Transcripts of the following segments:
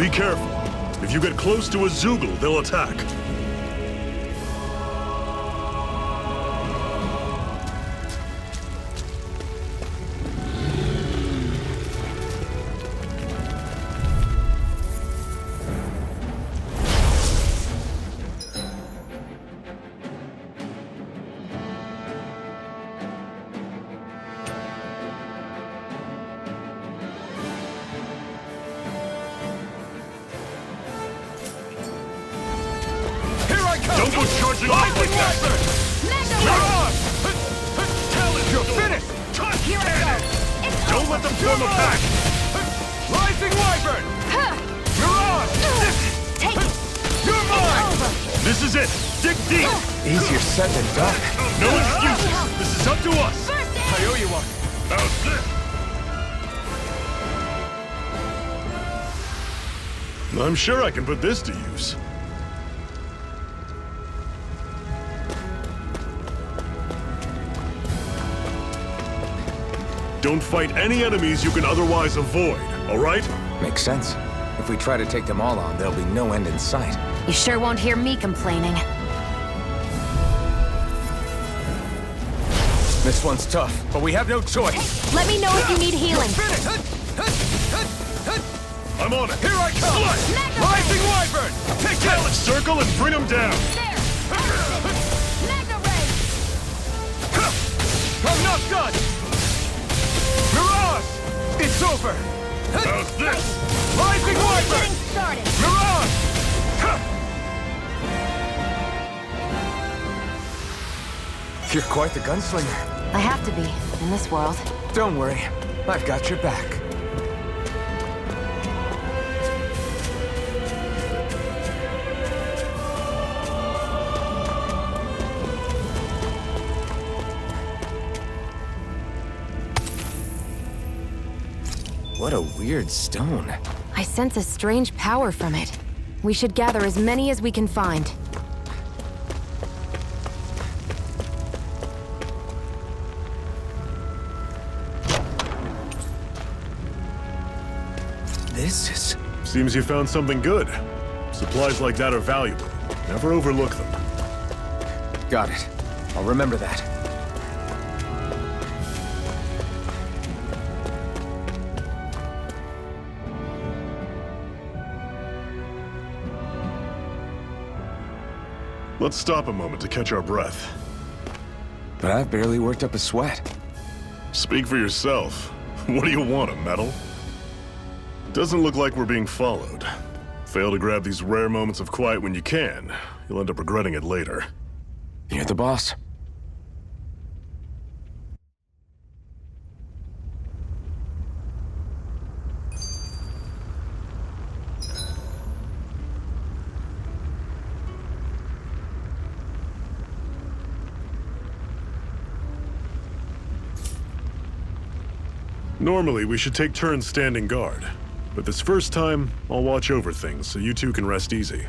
Be careful. If you get close to a Zoogle, they'll attack. Don't go charging off like that! You're finished! Here I go! It's Don't let them form a pack! Rising Wyvern! Mirage! Take it! You're mine! This is it! Dig deep! Easier said than done. No excuses! This is up to us! First I aid! owe you one. How's this? I'm sure I can put this to use. Don't fight any enemies you can otherwise avoid, all right? Makes sense. If we try to take them all on, there'll be no end in sight. You sure won't hear me complaining. This one's tough, but we have no choice. Let me know if you need healing. Finish! I'm on it! Here I come! Mega Rising Wyvern! Take Tell it, this! circle and bring them down! There! Mega ray! I'm not done! Mirage! It's over! How's this? Rising Wyvern! Getting started! Mirage! You're quite the gunslinger. I have to be, in this world. Don't worry, I've got your back. What a weird stone. I sense a strange power from it. We should gather as many as we can find. This is... Seems you found something good. Supplies like that are valuable. Never overlook them. Got it. I'll remember that. Let's stop a moment to catch our breath. But I've barely worked up a sweat. Speak for yourself. What do you want, a medal? Doesn't look like we're being followed. Fail to grab these rare moments of quiet when you can. You'll end up regretting it later. You're the boss. Normally, we should take turns standing guard. But this first time, I'll watch over things so you two can rest easy.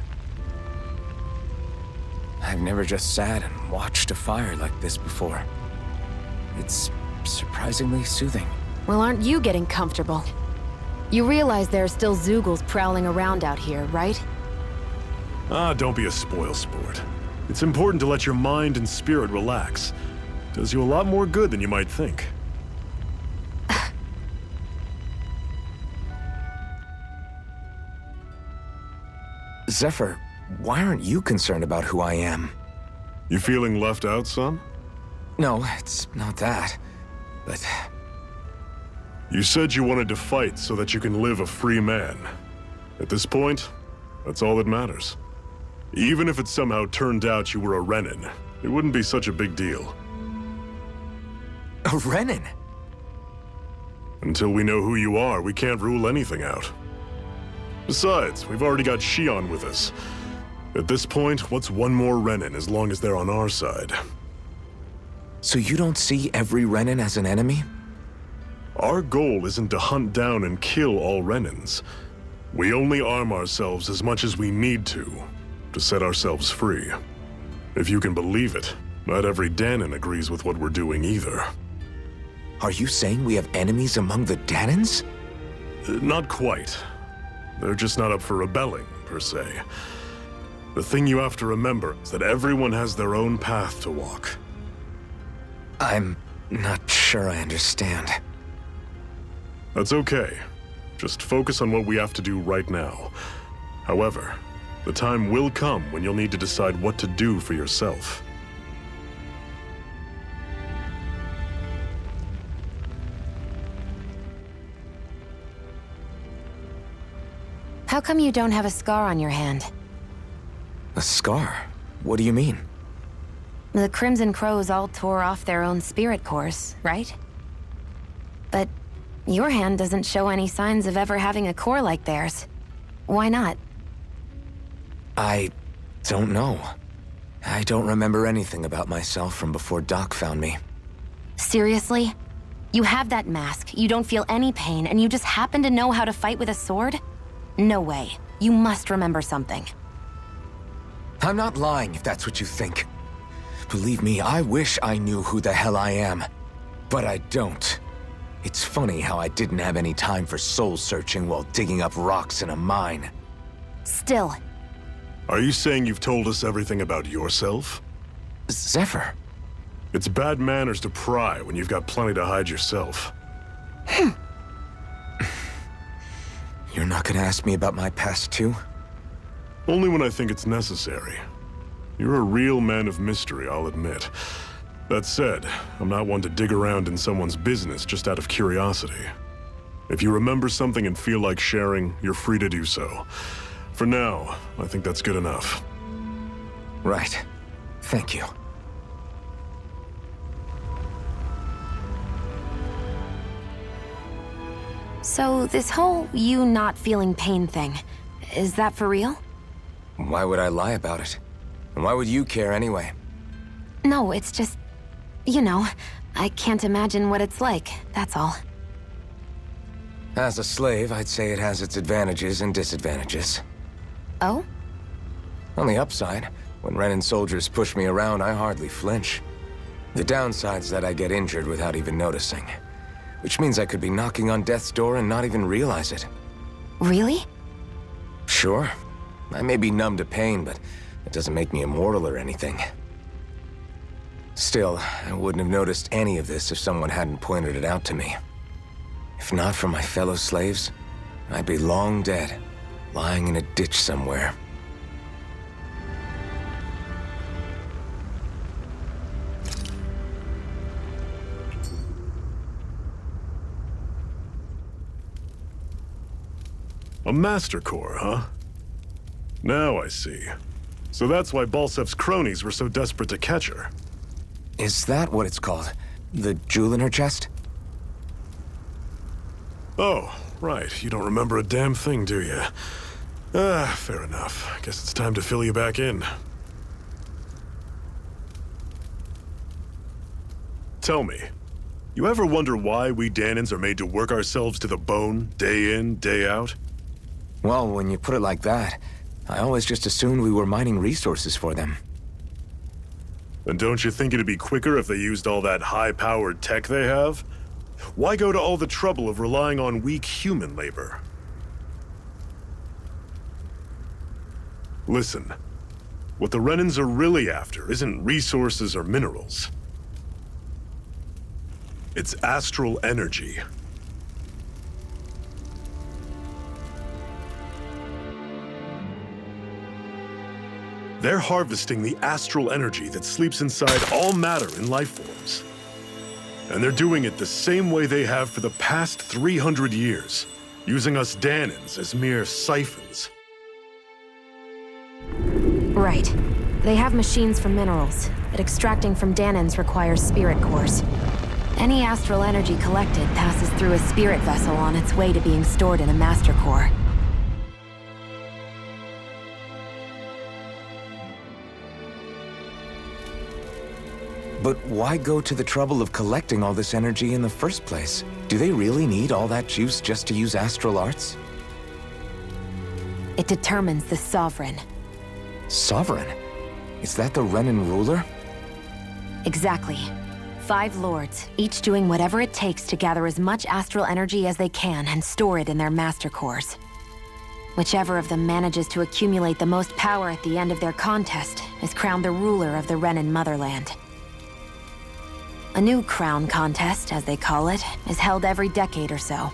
I've never just sat and watched a fire like this before. It's surprisingly soothing. Well, aren't you getting comfortable? You realize there are still Zoogles prowling around out here, right? Ah, don't be a spoil sport. It's important to let your mind and spirit relax. Does you a lot more good than you might think. Zephyr, why aren't you concerned about who I am? You feeling left out, son? No, it's not that. But You said you wanted to fight so that you can live a free man. At this point, that's all that matters. Even if it somehow turned out you were a Renin, it wouldn't be such a big deal. a Renin? Until we know who you are, we can't rule anything out. Besides, we've already got Shion with us. At this point, what's one more Renin as long as they're on our side? So you don't see every Renin as an enemy? Our goal isn't to hunt down and kill all Renins. We only arm ourselves as much as we need to set ourselves free. If you can believe it, not every Dahnan agrees with what we're doing either. Are you saying we have enemies among the Dahnans? Not quite. They're just not up for rebelling, per se. The thing you have to remember is that everyone has their own path to walk. I'm not sure I understand. That's okay. Just focus on what we have to do right now. However, the time will come when you'll need to decide what to do for yourself. How come you don't have a scar on your hand? A scar? What do you mean? The Crimson Crows all tore off their own spirit cores, right? But your hand doesn't show any signs of ever having a core like theirs. Why not? I don't know. I don't remember anything about myself from before Doc found me. Seriously? You have that mask, you don't feel any pain, and you just happen to know how to fight with a sword? No way. You must remember something. I'm not lying if that's what you think. Believe me, I wish I knew who the hell I am. But I don't. It's funny how I didn't have any time for soul searching while digging up rocks in a mine. Still, Are you saying you've told us everything about yourself? Zephyr. It's bad manners to pry when you've got plenty to hide yourself. You're not gonna ask me about my past too? Only when I think it's necessary. You're a real man of mystery, I'll admit. That said, I'm not one to dig around in someone's business just out of curiosity. If you remember something and feel like sharing, you're free to do so. For now, I think that's good enough. Right. Thank you. so this whole you not feeling pain thing, is that for real? Why would I lie about it? And why would you care anyway? No, it's just, you know, I can't imagine what it's like, that's all. As a slave, I'd say it has its advantages and disadvantages. Oh? On the upside, when Renan soldiers push me around, I hardly flinch. The downside's that I get injured without even noticing. Which means I could be knocking on death's door and not even realize it. Really? Sure. I may be numb to pain, but it doesn't make me immortal or anything. Still, I wouldn't have noticed any of this if someone hadn't pointed it out to me. If not for my fellow slaves, I'd be long dead, lying in a ditch somewhere. A Master Core, huh? Now I see. So that's why Balsef's cronies were so desperate to catch her. Is that what it's called? The jewel in her chest? Oh, right. You don't remember a damn thing, do you? Fair enough. Guess it's time to fill you back in. Tell me, you ever wonder why we Dahnans are made to work ourselves to the bone, day in, day out? Well, when you put it like that, I always just assumed we were mining resources for them. And don't you think it'd be quicker if they used all that high-powered tech they have? Why go to all the trouble of relying on weak human labor? Listen, what the Renans are really after isn't resources or minerals. It's astral energy. They're harvesting the astral energy that sleeps inside all matter in life forms. And they're doing it the same way they have for the past 300 years, using us Dahnans as mere siphons. Right. They have machines for minerals, but extracting from Dahnans requires spirit cores. Any astral energy collected passes through a spirit vessel on its way to being stored in a master core. But why go to the trouble of collecting all this energy in the first place? Do they really need all that juice just to use astral arts? It determines the Sovereign. Sovereign? Is that the Renan ruler? Exactly. 5 lords, each doing whatever it takes to gather as much astral energy as they can and store it in their master cores. Whichever of them manages to accumulate the most power at the end of their contest is crowned the ruler of the Renan motherland. A new crown contest, as they call it, is held every decade or so.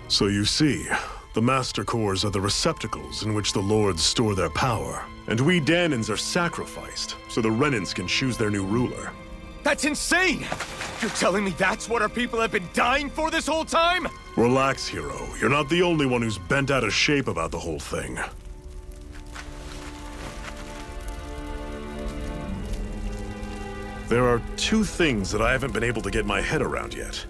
So you see, the Master Cores are the receptacles in which the Lords store their power. And we Danans are sacrificed, so the Renans can choose their new ruler. That's insane! You're telling me that's what our people have been dying for this whole time? Relax, hero. You're not the only one who's bent out of shape about the whole thing. There are two things that I haven't been able to get my head around yet.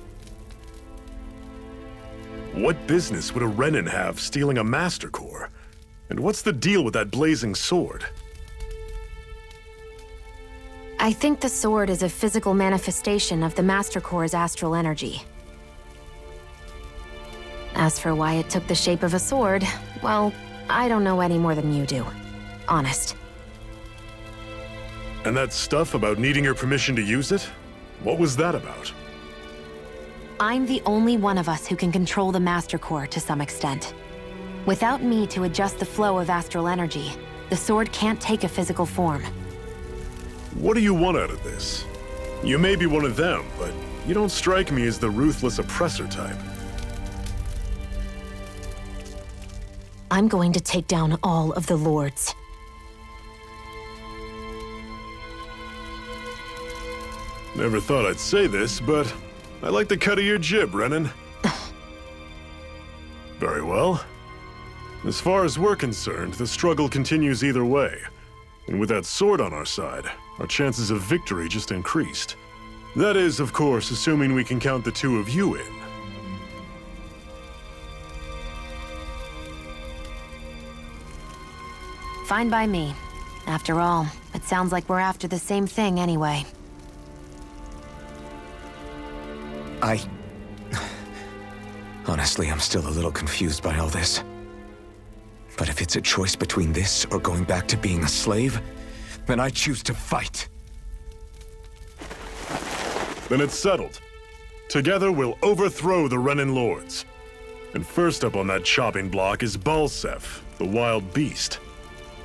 What business would a Renan have stealing a Master Core? And what's the deal with that blazing sword? I think the sword is a physical manifestation of the Master Core's astral energy. As for why it took the shape of a sword, well, I don't know any more than you do. Honest. And that stuff about needing your permission to use it? What was that about? I'm the only one of us who can control the Master Core to some extent. Without me to adjust the flow of astral energy, the sword can't take a physical form. What do you want out of this? You may be one of them, but you don't strike me as the ruthless oppressor type. I'm going to take down all of the Lords. Never thought I'd say this, but I like the cut of your jib, Renan. Very well. As far as we're concerned, the struggle continues either way. And with that sword on our side, our chances of victory just increased. That is, of course, assuming we can count the two of you in. Fine by me. After all, it sounds like we're after the same thing anyway. Honestly, I'm still a little confused by all this. But if it's a choice between this or going back to being a slave, then I choose to fight. Then it's settled. Together we'll overthrow the Renan Lords. And first up on that chopping block is Balseph, the wild beast.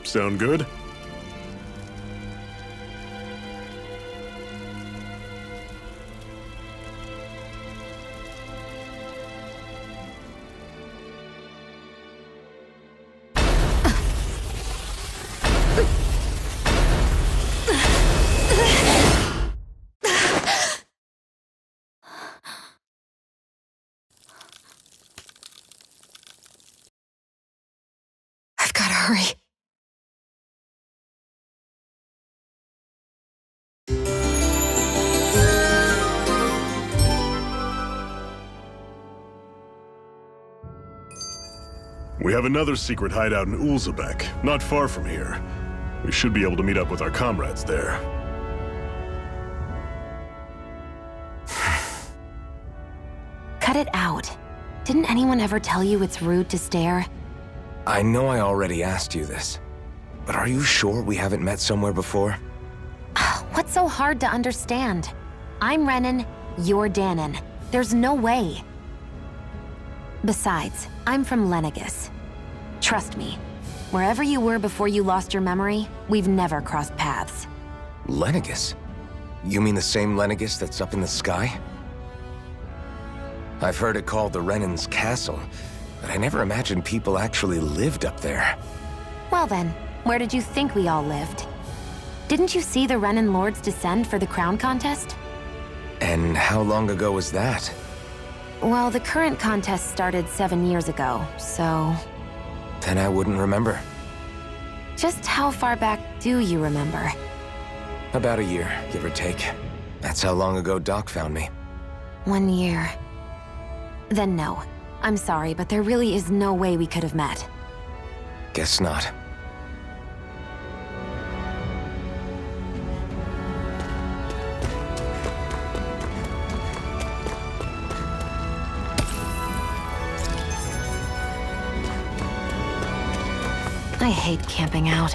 Sound good? I've gotta hurry. We have another secret hideout in Ulzebek, not far from here. We should be able to meet up with our comrades there. Cut it out. Didn't anyone ever tell you it's rude to stare? I know I already asked you this, but are you sure we haven't met somewhere before? What's so hard to understand? I'm Renan, you're Danan. There's no way. Besides, I'm from Lenegis. Trust me, wherever you were before you lost your memory, we've never crossed paths. Lenegis? You mean the same Lenegis that's up in the sky? I've heard it called the Renan's Castle, but I never imagined people actually lived up there. Well then, where did you think we all lived? Didn't you see the Renan Lords descend for the crown contest? And how long ago was that? Well, the current contest started 7 years ago, so... Then I wouldn't remember. Just how far back do you remember? About a year, give or take. That's how long ago Doc found me. 1 year. Then no. I'm sorry, but there really is no way we could have met. Guess not. I hate camping out.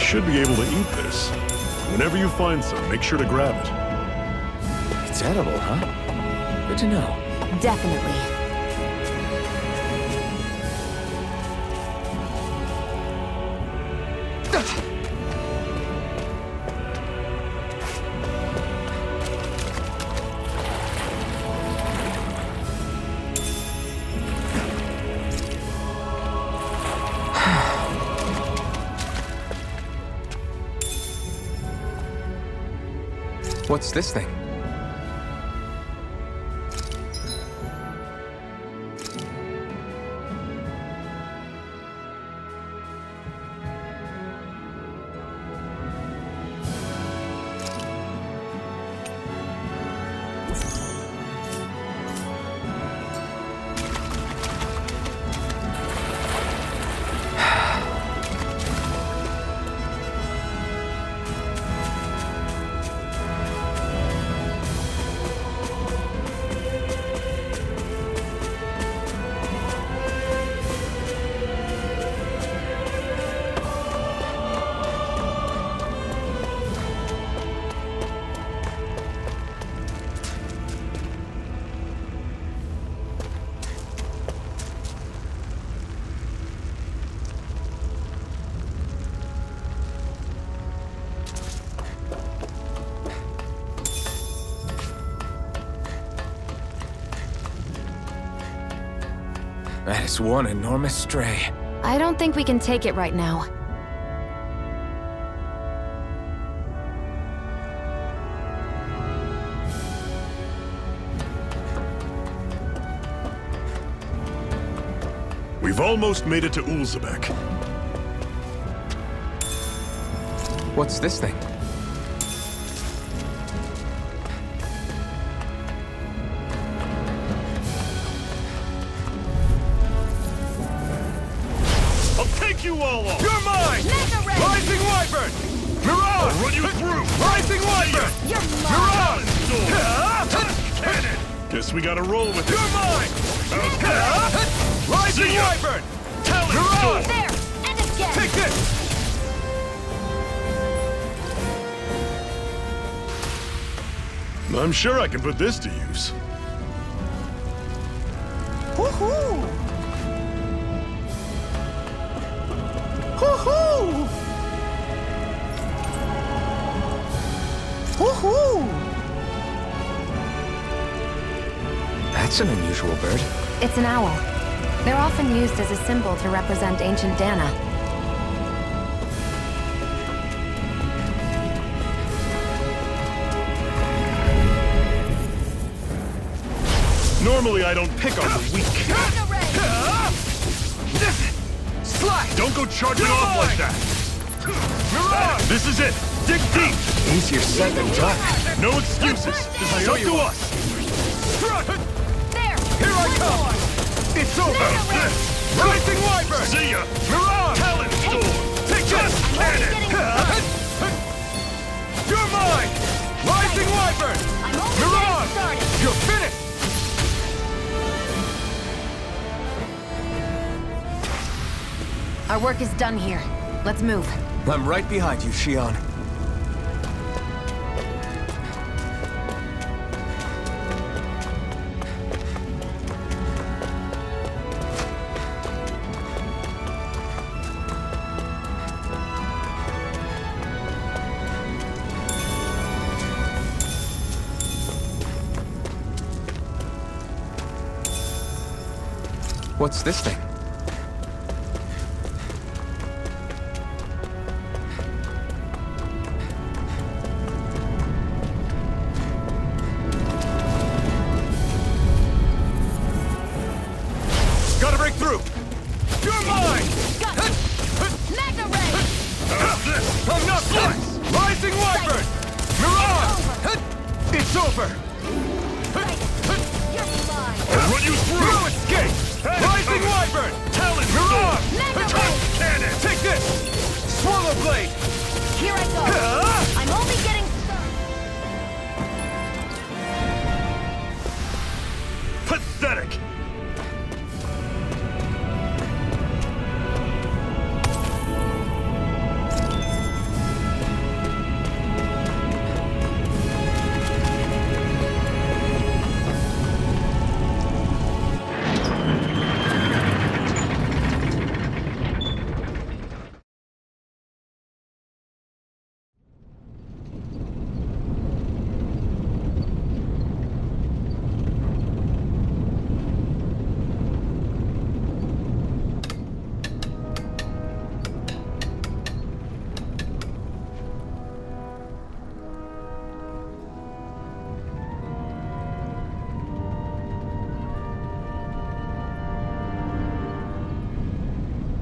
should be able to eat this. Whenever you find some, make sure to grab it. It's edible, huh? Good to know. Definitely. What's this thing? That is one enormous stray. I don't think we can take it right now. We've almost made it to Ulzebek. What's this thing? I'll take you all off! You're mine! Mega Ray! Rising Wyvern! Mirage! I'll run you through! Rising Wyvern! You're mine! Mirage! Cannon! Guess we gotta roll with it. You're mine! Rising See ya. Wyvern! Talon Mirage! Storm! There! And again! Take this! I'm sure I can put this to use. Woohoo! Woohoo! Woohoo! That's an unusual bird. It's an owl. They're often used as a symbol to represent ancient Dana. Normally I don't pick on the weak. Slide! Don't go charging off like that! Mirage! This is it! Dig deep! Easier said than done. No excuses! This is up to us! Strut! There! Here I come! It's over! Rising Wyvern! See ya! Mirage! Talon Storm! Take this! Cannon! You're mine! Rising Wyvern! I'm only Mirage! getting started! You're finished! Our work is done here. Let's move. I'm right behind you, Shion. What's this thing? Gotta break through! You're mine! Mega Ray! I'm not slice! Rising Wyvern! Mirage! It's over! You're mine! I'll run you through! No escape! Rising Wyvern! Talon Mirage! Mega Storm! Ray! Cannon! Take this! Swallow Blade! Here I go! I'm only getting started! Pathetic!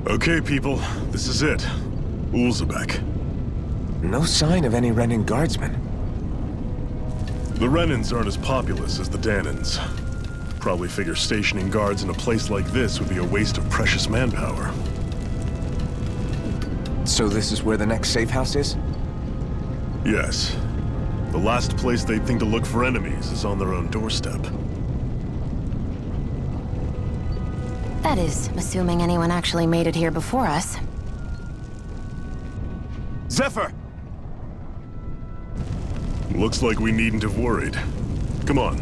Okay, people, this is it. Ulzebek. No sign of any Renan guardsmen. The Renans aren't as populous as the Danans. Probably figure stationing guards in a place like this would be a waste of precious manpower. So this is where the next safe house is? Yes. The last place they'd think to look for enemies is on their own doorstep. That is, assuming anyone actually made it here before us. Zephyr! Looks like we needn't have worried. Come on.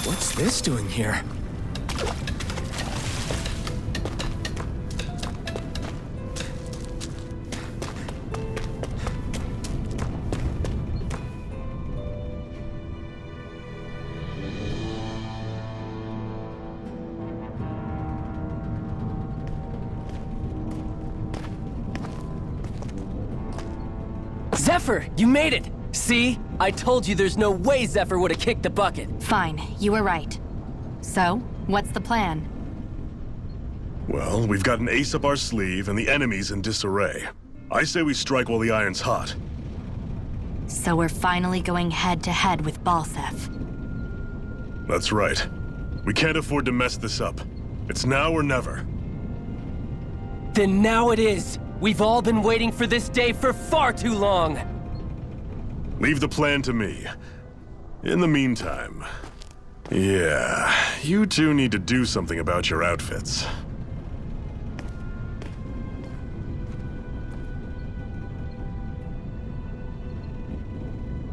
What's this doing here? Zephyr, you made it! See? I told you there's no way Zephyr would have kicked the bucket. Fine, you were right. So, what's the plan? Well, we've got an ace up our sleeve and the enemy's in disarray. I say we strike while the iron's hot. So we're finally going head-to-head with Balseph. That's right. We can't afford to mess this up. It's now or never. Then now it is! We've all been waiting for this day for far too long! Leave the plan to me. In the meantime... Yeah, you two need to do something about your outfits.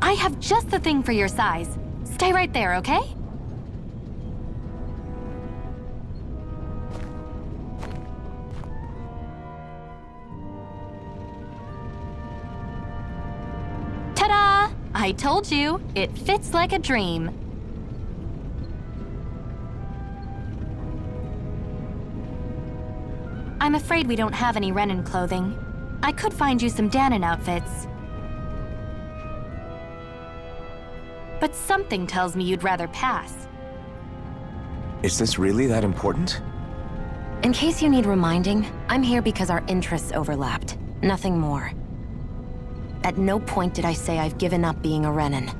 I have just the thing for your size. Stay right there, okay? Ta-da! I told you, it fits like a dream. I'm afraid we don't have any Renan clothing. I could find you some Danan outfits. but something tells me you'd rather pass. Is this really that important? In case you need reminding, I'm here because our interests overlapped. Nothing more. At no point did I say I've given up being a Renan.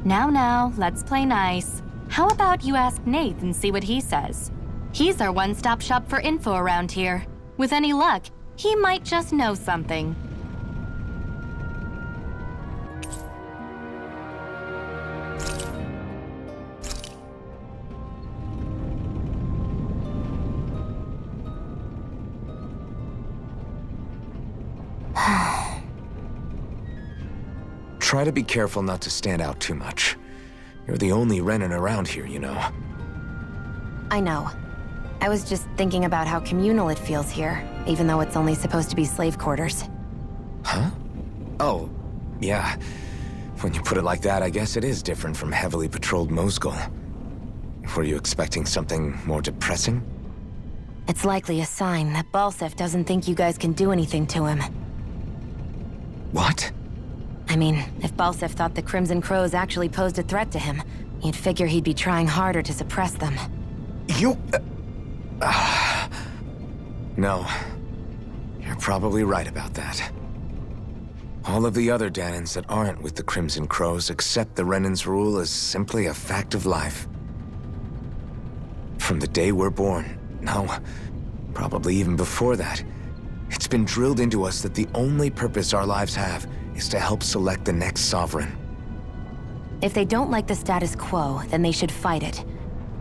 Now, let's play nice. How about you ask Nath and see what he says? He's our one-stop shop for info around here. With any luck, he might just know something. Try to be careful not to stand out too much. You're the only Renan around here, you know. I know. I was just thinking about how communal it feels here, even though it's only supposed to be slave quarters. Huh? Oh, yeah. When you put it like that, I guess it is different from heavily patrolled Mosgul. Were you expecting something more depressing? It's likely a sign that Balsef doesn't think you guys can do anything to him. What? I mean, if Balsef thought the Crimson Crows actually posed a threat to him, you'd figure he'd be trying harder to suppress them. You... No. You're probably right about that. All of the other Danans that aren't with the Crimson Crows accept the Renan's rule as simply a fact of life. From the day we're born, no, probably even before that, it's been drilled into us that the only purpose our lives have is to help select the next sovereign. If they don't like the status quo, then they should fight it.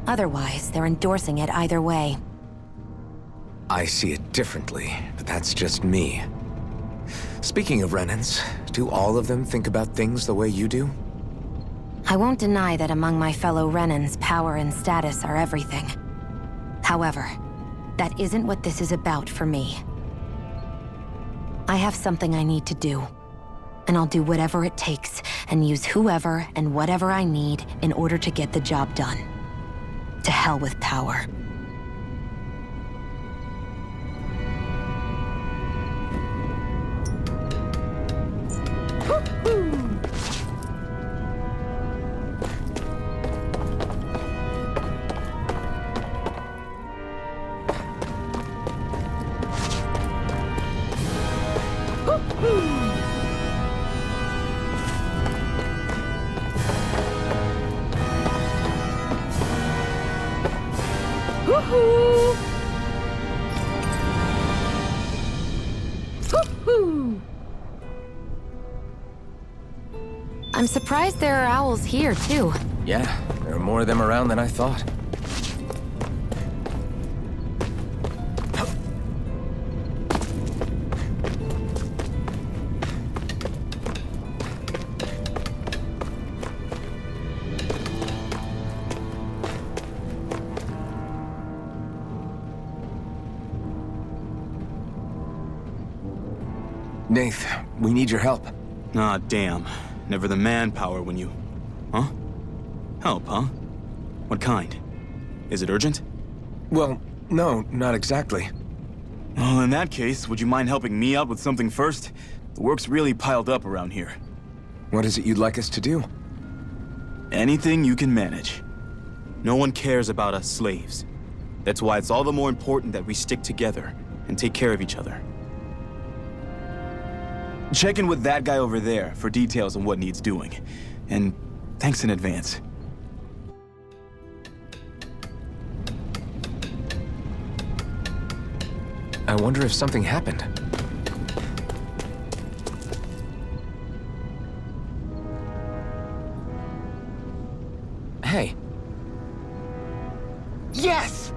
Otherwise, they're endorsing it either way. I see it differently, but that's just me. Speaking of Renans, do all of them think about things the way you do? I won't deny that among my fellow Renans, power and status are everything. However, that isn't what this is about for me. I have something I need to do. And I'll do whatever it takes, and use whoever and whatever I need in order to get the job done. To hell with power. I'm surprised there are owls here, too. Yeah, there are more of them around than I thought. Nath, we need your help. Ah, damn. Never the manpower when you... Huh? Help, huh? What kind? Is it urgent? Well, no, not exactly. Well, in that case, would you mind helping me out with something first? The work's really piled up around here. What is it you'd like us to do? Anything you can manage. No one cares about us slaves. That's why it's all the more important that we stick together and take care of each other. Check in with that guy over there for details on what needs doing. And thanks in advance. I wonder if something happened. Hey. Yes!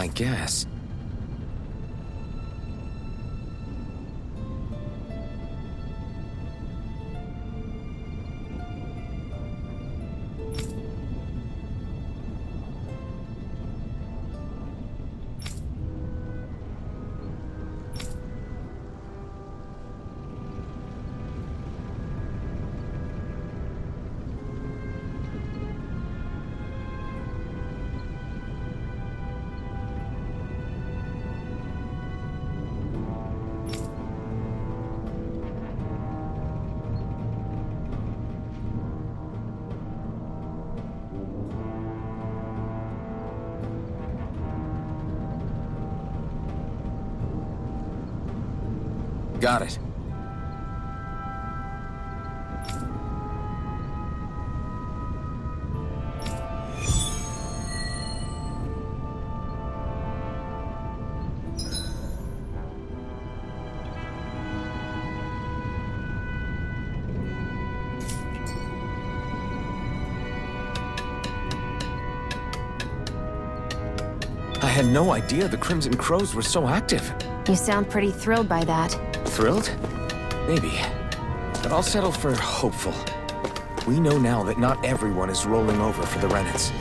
I guess. Got it. I had no idea the Crimson Crows were so active. You sound pretty thrilled by that. Thrilled? Maybe. But I'll settle for hopeful. We know now that not everyone is rolling over for the Renans.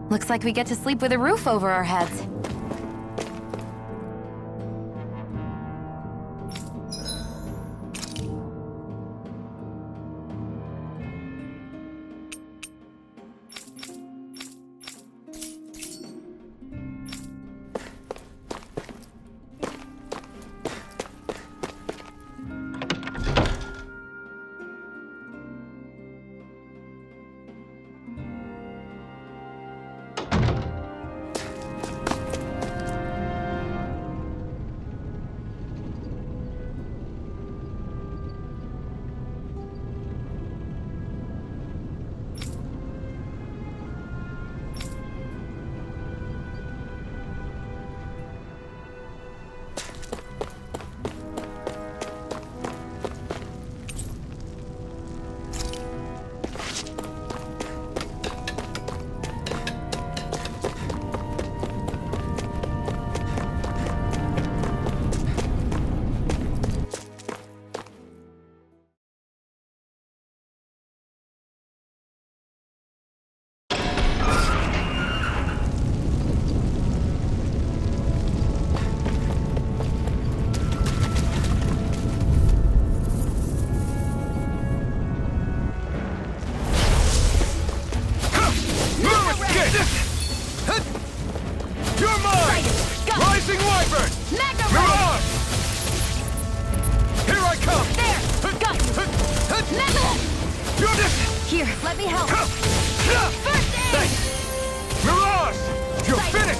Looks like we get to sleep with a roof over our heads. Here, let me help. First aid! Thanks! Mirage! You're finished!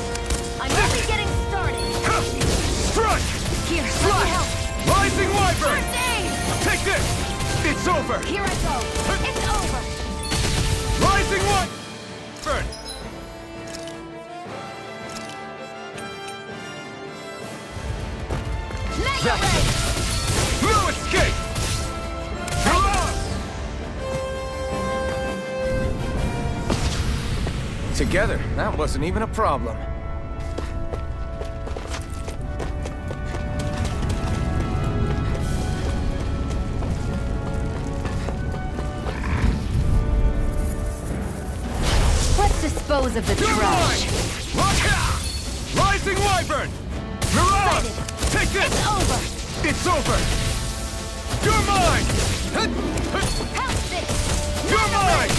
I'm only getting started. Strike! Here, let me Flash! help. Rising Wyvern! First aid! Take this! It's over! Here I go. It's over. Rising Wyvern! Mega Ray! No escape! Mirage! Together, that wasn't even a problem. Let's dispose of the trash. Rising Wyvern! Mirage! Take this! It's over. It's over! You're mine! Help this. You're mine!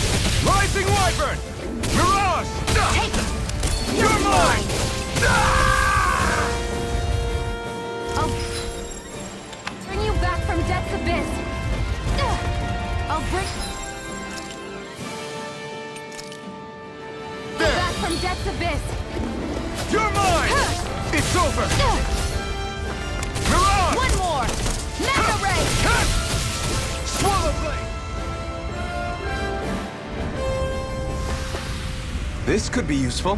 Rising Wyvern! Mirage! Take it. You're mine! I'll I'll bring... Back from Death's Abyss! You're mine! It's over! Mirage! One more! Mega Ray! Swallow Blade! This could be useful.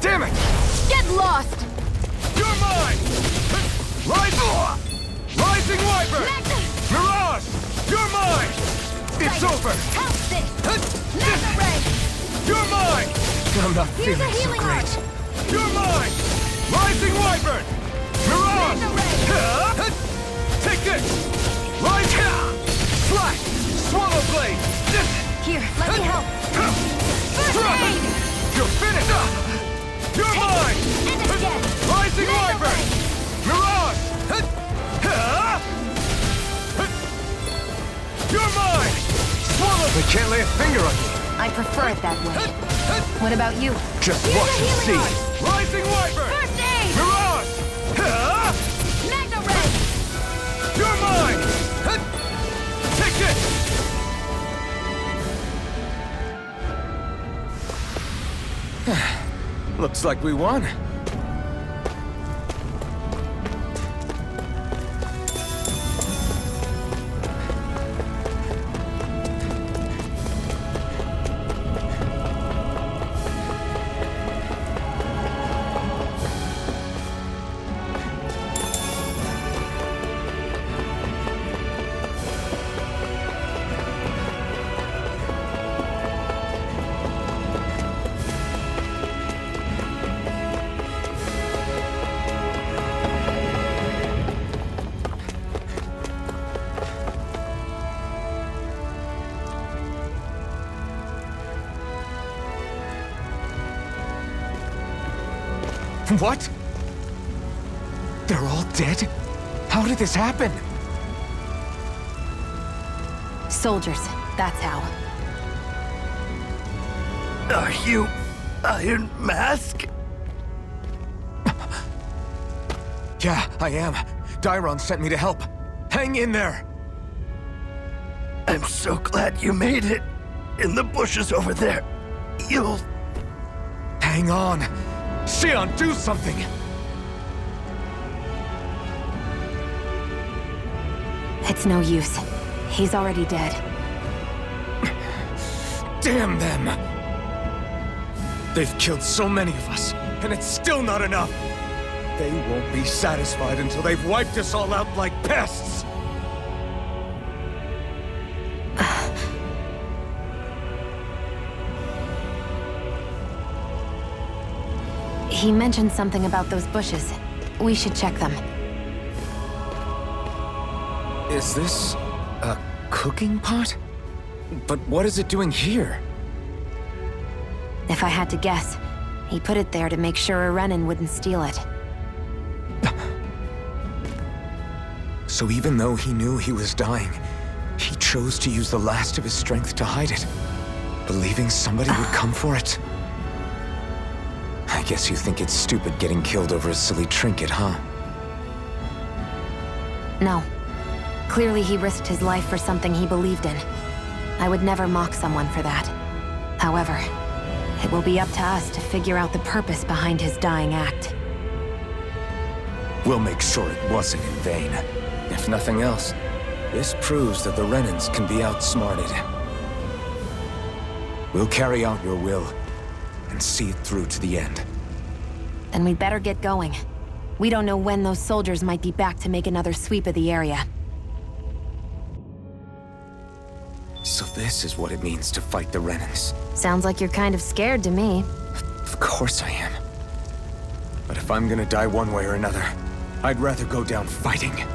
Damn it! Get lost! You're mine! Rising Wyvern! Mirage! You're mine! It's over! Help this! Mega Ray! You're mine! I'm not Here's a feeling so healing great. arc. You're mine! Rising Wyvern! Mirage! Mega Ray! Take this! Rise! Slash! Swallow Blade! Here, let me help. First aid! You're finished! You're mine! And again! Rising Mega Wyvern! Ray! Mirage! You're mine! Swallow! I can't lay a finger on you. I prefer it that way. What about you? Just Here's watch a and healing see. arc. Rising Wyvern! First aid! Mirage! Mega Ray! You're mine! Take this! Looks like we won. What? They're all dead? How did this happen? Soldiers, that's how. Are you Iron Mask? Yeah, I am. Dairon sent me to help. Hang in there! I'm so glad you made it. In the bushes over there. You'll... Hang on! Xion, do something! It's no use. He's already dead. Damn them! They've killed so many of us, and it's still not enough! They won't be satisfied until they've wiped us all out like pests! He mentioned something about those bushes. We should check them. Is this a cooking pot? But what is it doing here? If I had to guess, he put it there to make sure a Renan wouldn't steal it. So even though he knew he was dying, he chose to use the last of his strength to hide it, believing somebody would come for it. I guess you think it's stupid getting killed over a silly trinket, huh? No. Clearly he risked his life for something he believed in. I would never mock someone for that. However, it will be up to us to figure out the purpose behind his dying act. We'll make sure it wasn't in vain. If nothing else, this proves that the Renans can be outsmarted. We'll carry out your will, and see it through to the end. Then we'd better get going. We don't know when those soldiers might be back to make another sweep of the area. So this is what it means to fight the Renans. Sounds like you're kind of scared to me. Of course I am. But if I'm gonna die one way or another, I'd rather go down fighting.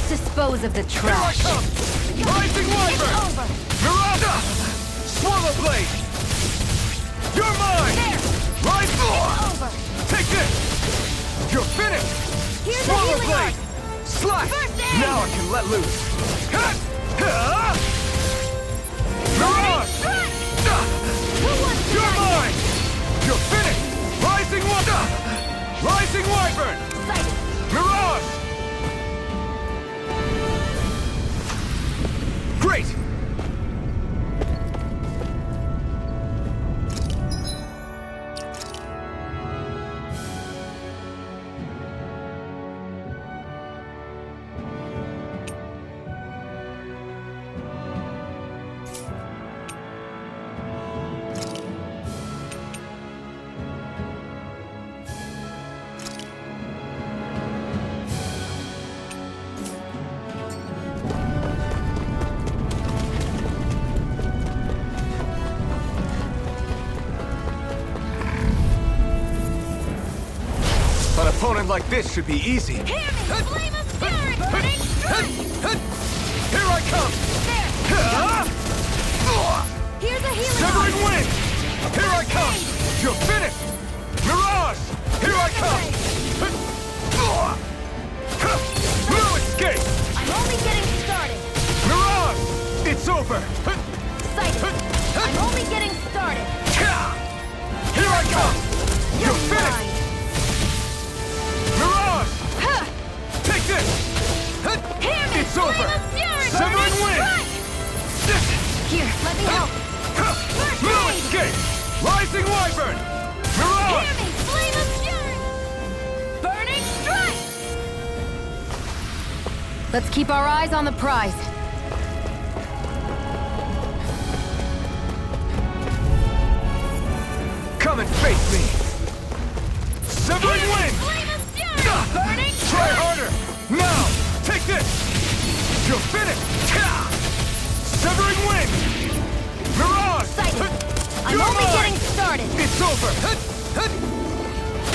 Dispose of the trash. Here I come! Rising Wyvern! Miranda! Swallow Blade! You're mine! There! Rise! Over! Take this! You're finished! Here's Swallow the healing Blade! arc! Slash! First aid! Now I can let loose! Hut! Ha! Mirage! Strike! Who wants to You're die? mine! You're finished! Rising Wyvern! Rising Wyvern! Sighted! Mirage! Great! An opponent like this should be easy. Hear me! Flame of fury! Burning strike! Here I come! There! Here's a healing Severing arc! wind! Here I come! You're finished! Mirage! Here I come! No escape! I'm only getting started! Mirage! It's over! Sighted! I'm only getting started! Here I come! You're finished! mine. Mirage! Huh. Take this! Hear me! It's Flame over! of fury! Severing Burning wind! strike! Here, let me help! First No aid! escape! Rising Wyvern! Hear Mirage! me! Flame of fury! Burning strike! Let's keep our eyes on the prize. Come and face me! Severing wind! Flame of fury! Burning Try harder! Now! Take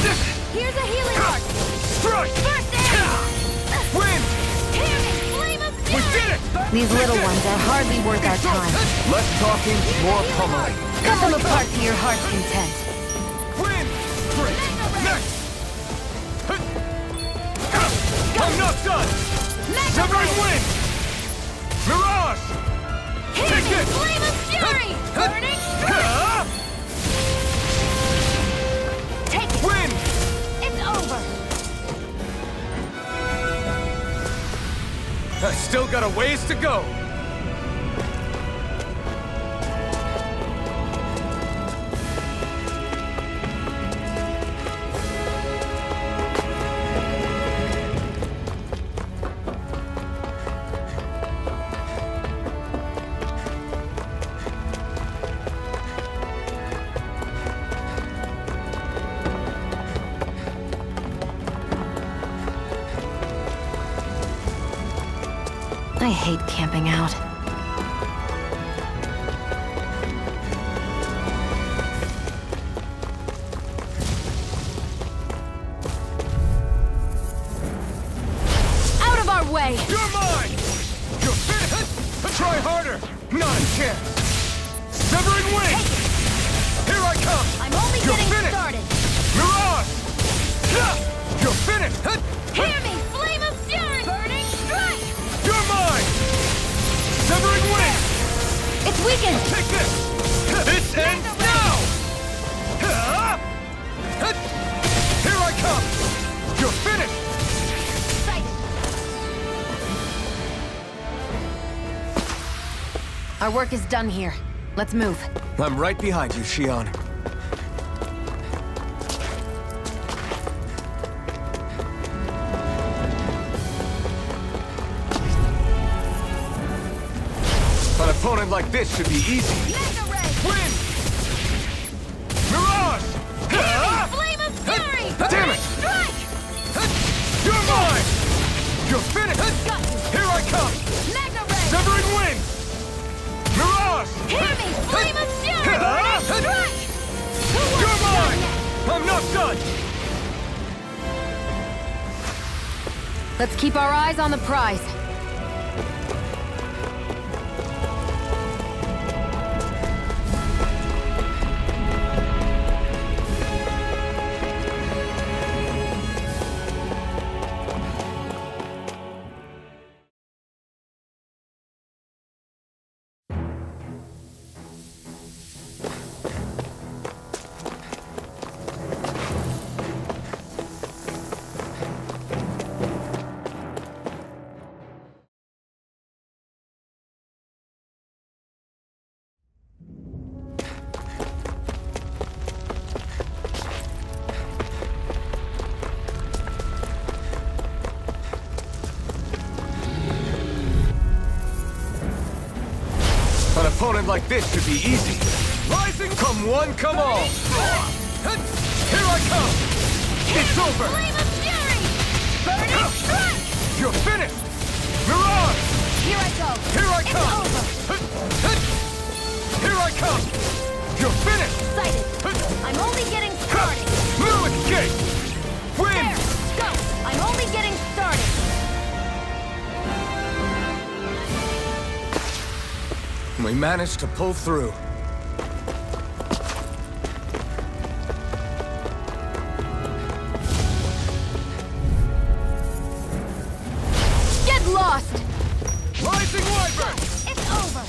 Zephyr! Here's a healing arc! Strike! First aid! Win! Hear me! Flame of We fury! did it! These little ones are hardly worth our time. Less talking, more pummeling. Cut them apart to your heart's content. Win! Great! Next! I'm not done! Severing wind! Mirage! Hear Take me! it! Flame of fury! Burning strike! Take it! Win! It's over! I still got a ways to go. I hate camping out. Out of our way! You're mine! You're finished! Try harder! Not a chance! Severing wind! Here I come! I'm only You're getting finished! started! Mirage! You're finished! Hear me! Flame of fury! Burning strike! You're mine! Severing wind! It's weakened! Take this! This ends now! Here I come! You're finished! Our work is done here. Let's move. I'm right behind you, Shion. An opponent like this should be easy. Win! Mirage! Flame of fury! Damn it! Strike! You're mine! You're finished! Got you! Here I come! Mega ray! Severing wind! Mirage! Hear me! Flame of fury! Burning strike! Who wants You're to go mine! next? I'm not done! Let's keep our eyes on the prize. An opponent like this should be easy. Rising, come one, come all. Here I come. It's over. Flame of fury! Burning strike! You're finished. Mirage! Here I go! Here I It's come. over! Here I come. You're finished. Excited! I'm only getting started! No escape. Win. There! Go! I'm only getting started! We managed to pull through. Get lost! Rising Wyvern! It's over!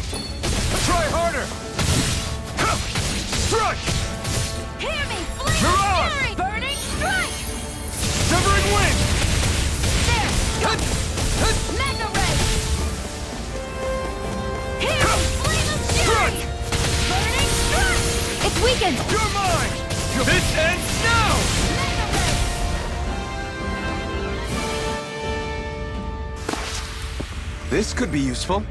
Try harder! Strike! Hear me! Flame Mirage! of fury! Burning strike! Severing wind! There! Go! Mega ray! Hear me! Flame of fury! Strike! Burning strike! It's weakened! You're mine! This ends now! Mega ray! This could be useful.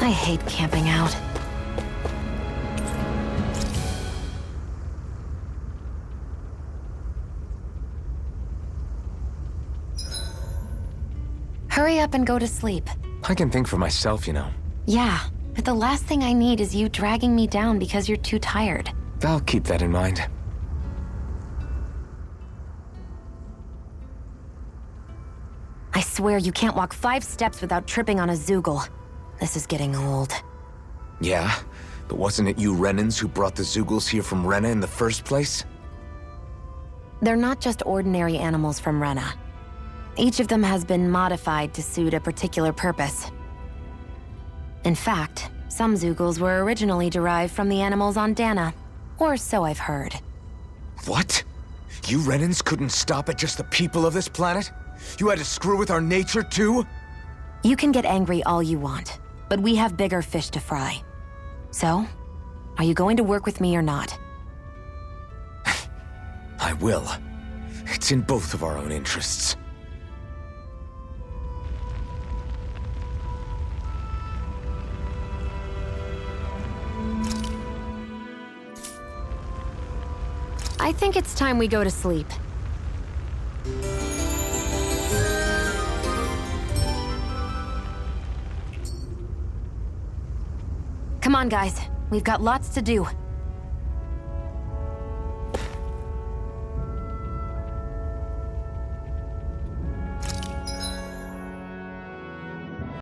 I hate camping out. Hurry hurry up and go to sleep. I can think for myself, you know. Yeah, but the last thing I need is you dragging me down because you're too tired. I'll keep that in mind. I swear you can't walk 5 steps without tripping on a Zoogle. This is getting old. Yeah? But wasn't it you Renans who brought the Zoogles here from Rena in the first place? They're not just ordinary animals from Rena. Each of them has been modified to suit a particular purpose. In fact, some Zoogles were originally derived from the animals on Dana. Or so I've heard. What? You Renans couldn't stop at just the people of this planet? You had to screw with our nature too? You can get angry all you want, but we have bigger fish to fry. So, are you going to work with me or not? I will. It's in both of our own interests. I think it's time we go to sleep. Come on, guys. We've got lots to do.